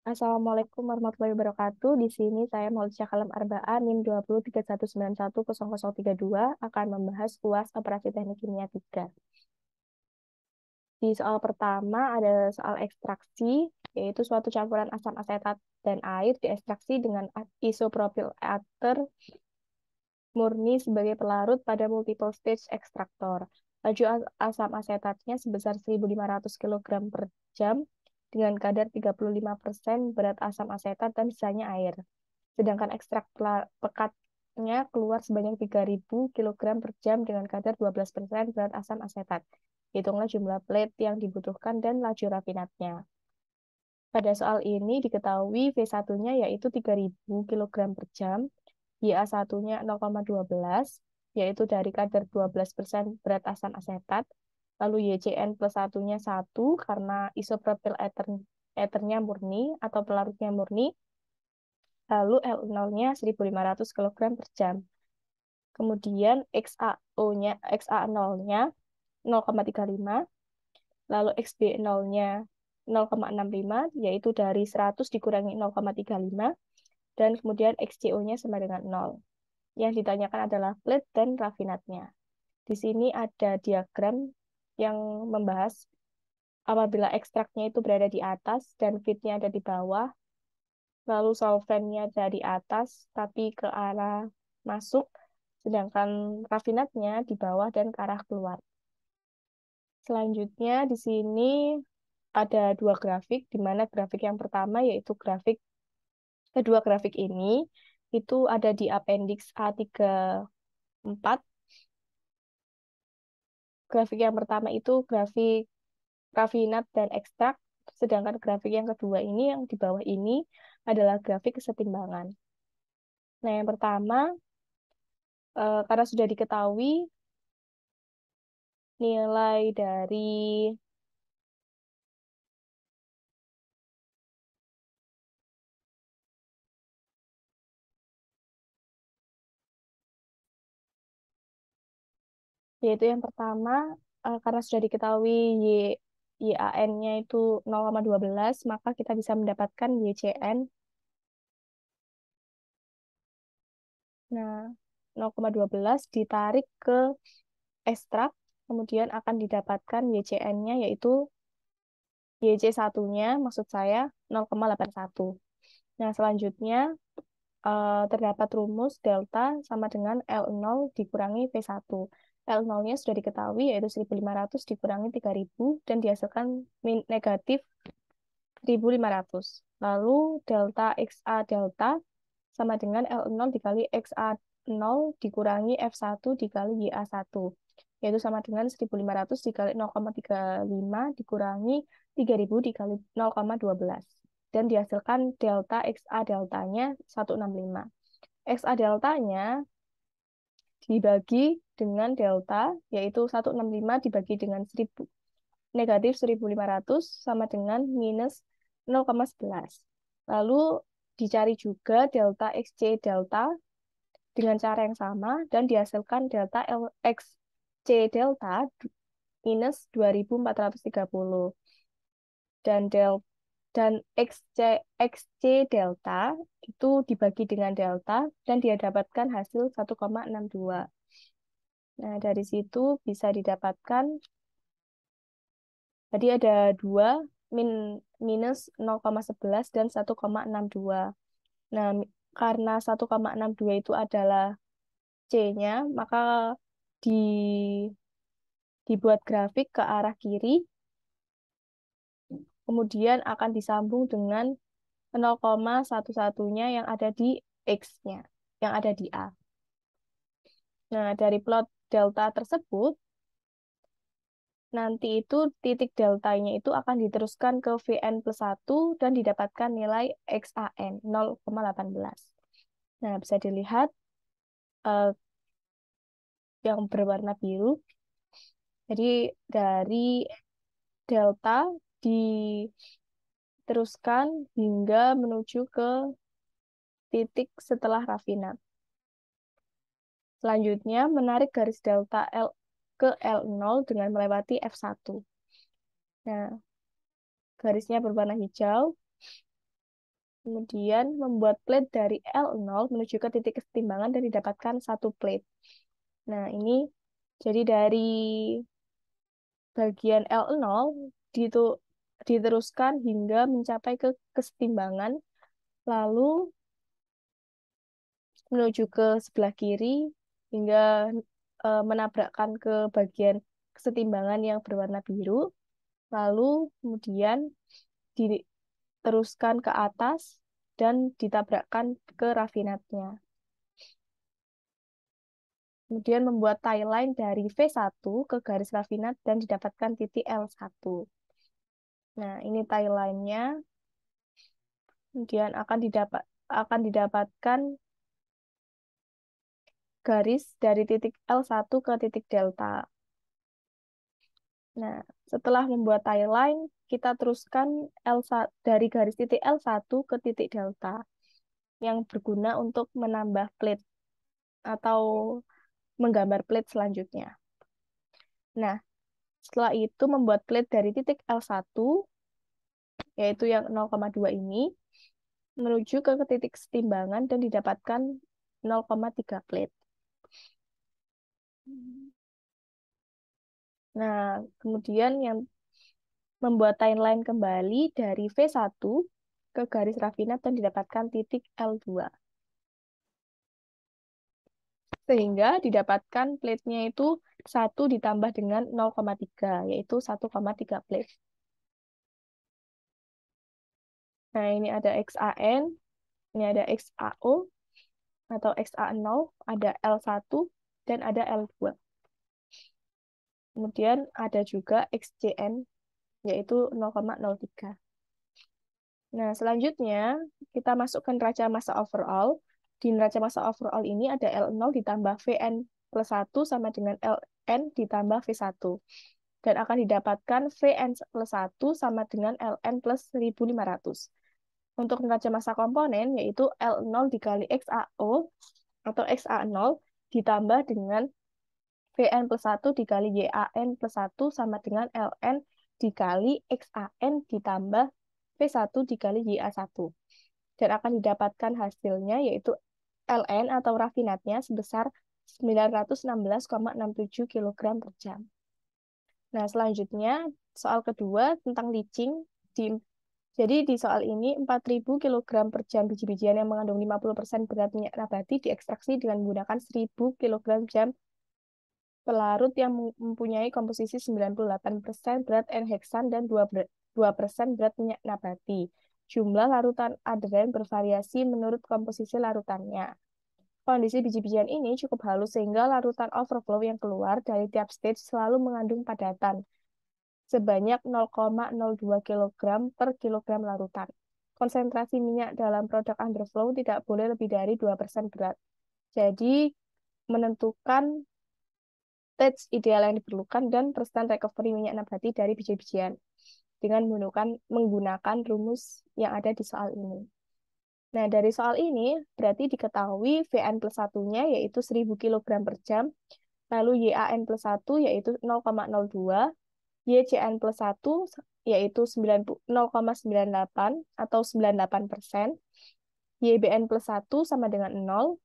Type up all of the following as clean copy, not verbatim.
Assalamualaikum warahmatullahi wabarakatuh. Di sini saya Maulida Kalam Arba'ah NIM 2031910032 akan membahas UAS Operasi Teknik Kimia 3. Di soal pertama ada soal ekstraksi, yaitu suatu campuran asam asetat dan air diekstraksi dengan isopropil ether murni sebagai pelarut pada multiple stage ekstraktor. Laju asam asetatnya sebesar 1.500 kg per jam dengan kadar 35% berat asam asetat dan sisanya air. Sedangkan ekstrak pekatnya keluar sebanyak 3.000 kg per jam dengan kadar 12% berat asam asetat. Hitunglah jumlah plate yang dibutuhkan dan laju rafinatnya. Pada soal ini diketahui V1-nya yaitu 3.000 kg per jam, YA1-nya 0,12, yaitu dari kadar 12% berat asam asetat, lalu YCN plus 1-nya 1 karena isopropyl ethernya murni atau pelarutnya murni, lalu L0-nya 1.500 kg per jam. Kemudian XA0-nya 0,35, lalu XB0-nya 0,65, yaitu dari 100 dikurangi 0,35, dan kemudian XCO-nya sama dengan 0. Yang ditanyakan adalah plate dan rafinatnya. Di sini ada diagram yang membahas apabila ekstraknya itu berada di atas dan feednya ada di bawah, lalu solvennya dari atas tapi ke arah masuk, sedangkan rafinatnya di bawah dan ke arah keluar. Selanjutnya di sini ada dua grafik, di mana grafik yang pertama yaitu kedua grafik ini itu ada di appendix A34. Grafik yang pertama itu grafik rafinat dan ekstrak, sedangkan grafik yang kedua ini yang di bawah ini adalah grafik kesetimbangan. Nah, yang pertama, karena sudah diketahui nilai dari yaitu yang pertama, karena sudah diketahui YAN-nya itu 0,12, maka kita bisa mendapatkan YCN. Nah, 0,12 ditarik ke ekstrak, kemudian akan didapatkan YCN-nya yaitu YC1-nya, maksud saya 0,81. Nah, selanjutnya terdapat rumus delta sama dengan L0 dikurangi V1. L0-nya sudah diketahui yaitu 1.500 dikurangi 3.000 dan dihasilkan negatif 1.500. Lalu delta XA delta sama dengan L0 dikali XA0 dikurangi F1 dikali YA1, yaitu sama dengan 1.500 dikali 0,35 dikurangi 3.000 dikali 0,12. Dan dihasilkan delta XA deltanya 165. XA deltanya dibagi dengan delta, yaitu 165 dibagi dengan 1.000, negatif 1.500 sama dengan minus 0,11. Lalu dicari juga delta XC delta dengan cara yang sama dan dihasilkan delta XC delta minus 2.430. Dan XC delta itu dibagi dengan delta dan dia dapatkan hasil 1,62. Nah, dari situ bisa didapatkan tadi ada 2 minus 0,11 dan 1,62. Nah, karena 1,62 itu adalah C-nya, maka di dibuat grafik ke arah kiri, kemudian akan disambung dengan 0,11-nya yang ada di X-nya, yang ada di A. Nah, dari plot delta tersebut, nanti itu titik deltanya itu akan diteruskan ke Vn plus 1 dan didapatkan nilai XAN 0,18. Nah, bisa dilihat eh, yang berwarna biru. Jadi dari delta diteruskan hingga menuju ke titik setelah rafinat. Selanjutnya, menarik garis delta L ke L0 dengan melewati F1. Nah, garisnya berwarna hijau. Kemudian membuat plate dari L0 menuju ke titik kesetimbangan dan didapatkan satu plate. Nah, ini jadi dari bagian L0 diteruskan hingga mencapai ke kesetimbangan, lalu menuju ke sebelah kiri hingga menabrakkan ke bagian kesetimbangan yang berwarna biru, lalu kemudian diteruskan ke atas dan ditabrakkan ke rafinatnya. Kemudian membuat tie line dari V1 ke garis rafinat dan didapatkan titik L1. Nah, ini tie line-nya. Kemudian akan didapatkan garis dari titik L1 ke titik delta. Nah, setelah membuat tie line, kita teruskan dari garis titik L1 ke titik delta yang berguna untuk menambah plate atau menggambar plate selanjutnya. Nah, setelah itu membuat plate dari titik L1, yaitu yang 0,2 ini, menuju ke titik kesetimbangan dan didapatkan 0,3 plate. Nah, kemudian yang membuat timeline kembali dari V1 ke garis rafinat dan didapatkan titik L2. Sehingga didapatkan plate-nya itu 1 ditambah dengan 0,3, yaitu 1,3 plate. Nah, ini ada XAN, ini ada XAO, atau XA0, ada L1, dan ada L2. Kemudian ada juga XCN, yaitu 0,03. Nah, selanjutnya kita masukkan neraca massa overall. Di neraca massa overall ini ada L0 ditambah Vn plus 1 sama dengan Ln ditambah V1. Dan akan didapatkan Vn plus 1 sama dengan Ln plus 1500. Untuk neraca massa komponen, yaitu L0 dikali XAO atau XA0 ditambah dengan Vn plus 1 dikali YAN plus 1 sama dengan Ln dikali XAN ditambah V1 dikali YA1. Dan akan didapatkan hasilnya yaitu Ln atau rafinatnya sebesar 916,67 kg per jam. Nah, selanjutnya soal kedua tentang leaching. Jadi di soal ini 4.000 kg per jam biji-bijian yang mengandung 50% berat minyak nabati diekstraksi dengan menggunakan 1.000 kg jam pelarut yang mempunyai komposisi 98% berat N-heksan dan 2% berat minyak nabati. Jumlah larutan adren bervariasi menurut komposisi larutannya. Kondisi biji-bijian ini cukup halus sehingga larutan overflow yang keluar dari tiap stage selalu mengandung padatan sebanyak 0,02 kg per kilogram larutan. Konsentrasi minyak dalam produk underflow tidak boleh lebih dari 2% berat. Jadi, menentukan stage ideal yang diperlukan dan persen recovery minyak nabati dari biji-bijian dengan menggunakan rumus yang ada di soal ini. Nah, dari soal ini berarti diketahui Vn plus 1-nya yaitu 1000 kg per jam, lalu YAN plus 1 yaitu 0,02, YCN plus 1 yaitu 0,98 atau 98%, YBN plus 1 sama dengan 0,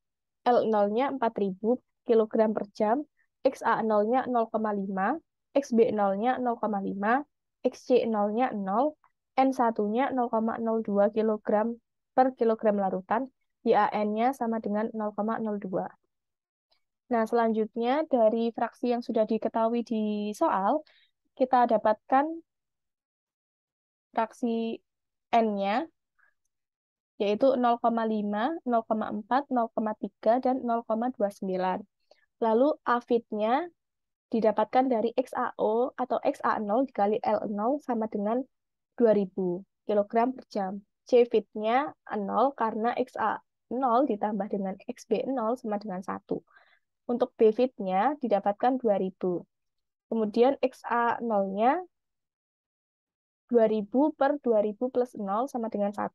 L0-nya 4000 kg per jam, XA0-nya 0,5, XB0-nya 0,5, XC0-nya 0, N1-nya 0,02 kg per kilogram larutan, YAN-nya sama dengan 0,02. Nah, selanjutnya dari fraksi yang sudah diketahui di soal, kita dapatkan fraksi N-nya, yaitu 0,5, 0,4, 0,3, dan 0,29. Lalu AFID-nya didapatkan dari XAO atau XA0 dikali L0 sama dengan 2000 kg per jam. CFID-nya 0 karena XA0 ditambah dengan XB0 sama dengan 1. Untuk BFID-nya didapatkan 2000. Kemudian XA0-nya 2000 per 2000 plus 0 sama dengan 1.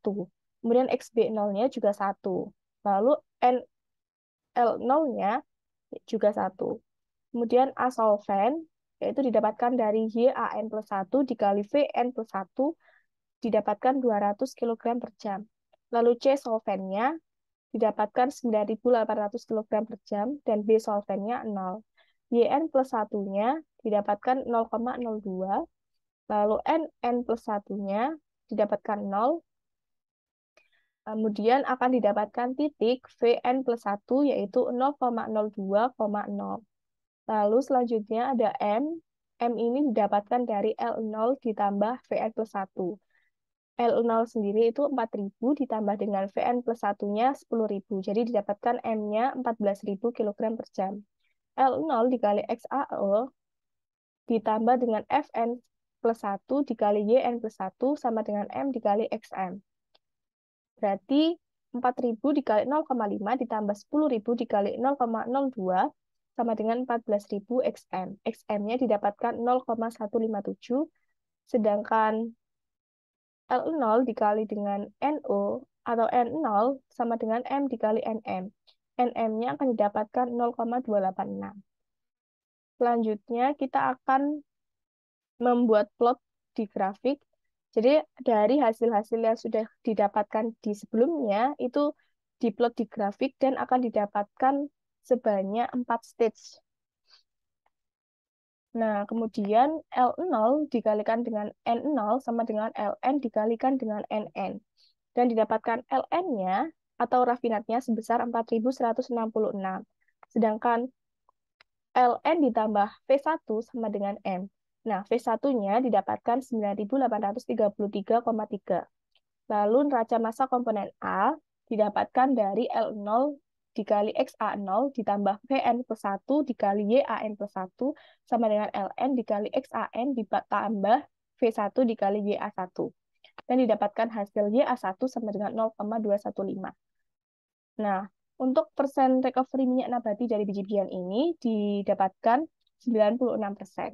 Kemudian XB0-nya juga 1. Lalu NL0-nya juga 1. Kemudian A solven, yaitu didapatkan dari YAN plus 1 dikali VN plus 1, didapatkan 200 kg per jam. Lalu C solvennya didapatkan 9.800 kg per jam dan B solvennya 0. YN plus satunya didapatkan 0,02, lalu NN plus satunya didapatkan 0, kemudian akan didapatkan titik Vn plus 1 yaitu 0,02,0. Lalu selanjutnya ada M. M ini didapatkan dari L0 ditambah Vn plus 1. L0 sendiri itu 4.000 ditambah dengan Vn plus 1-nya 10.000. Jadi didapatkan M-nya 14.000 kg per jam. L0 dikali XAO ditambah dengan Fn plus 1 dikali Yn plus 1 sama dengan M dikali XM. Berarti 4.000 dikali 0,5 ditambah 10.000 dikali 0,02 sama dengan 14.000 XM. XM-nya didapatkan 0,157, sedangkan L0 dikali dengan NO atau N0 sama dengan M dikali NM. NM-nya akan didapatkan 0,286. Selanjutnya kita akan membuat plot di grafik. Jadi dari hasil-hasil yang sudah didapatkan di sebelumnya itu diplot di grafik dan akan didapatkan sebanyak 4 stage. Nah, kemudian L0 dikalikan dengan N0 sama dengan Ln dikalikan dengan Nn. Dan didapatkan Ln-nya atau rafinatnya sebesar 4.166. Sedangkan Ln ditambah V1 sama dengan M. Nah, V1-nya didapatkan 9.833,3. Lalu neraca massa komponen A didapatkan dari L0 dikali XA0 ditambah Vn plus 1 dikali YAN plus 1 sama dengan Ln dikali XAN ditambah V1 dikali YA1. Dan didapatkan hasil YA1 sama dengan 0,215. Nah, untuk persen recovery minyak nabati dari biji-bijian ini didapatkan 96%.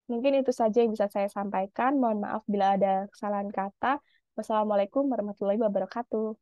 Mungkin itu saja yang bisa saya sampaikan. Mohon maaf bila ada kesalahan kata. Wassalamualaikum warahmatullahi wabarakatuh.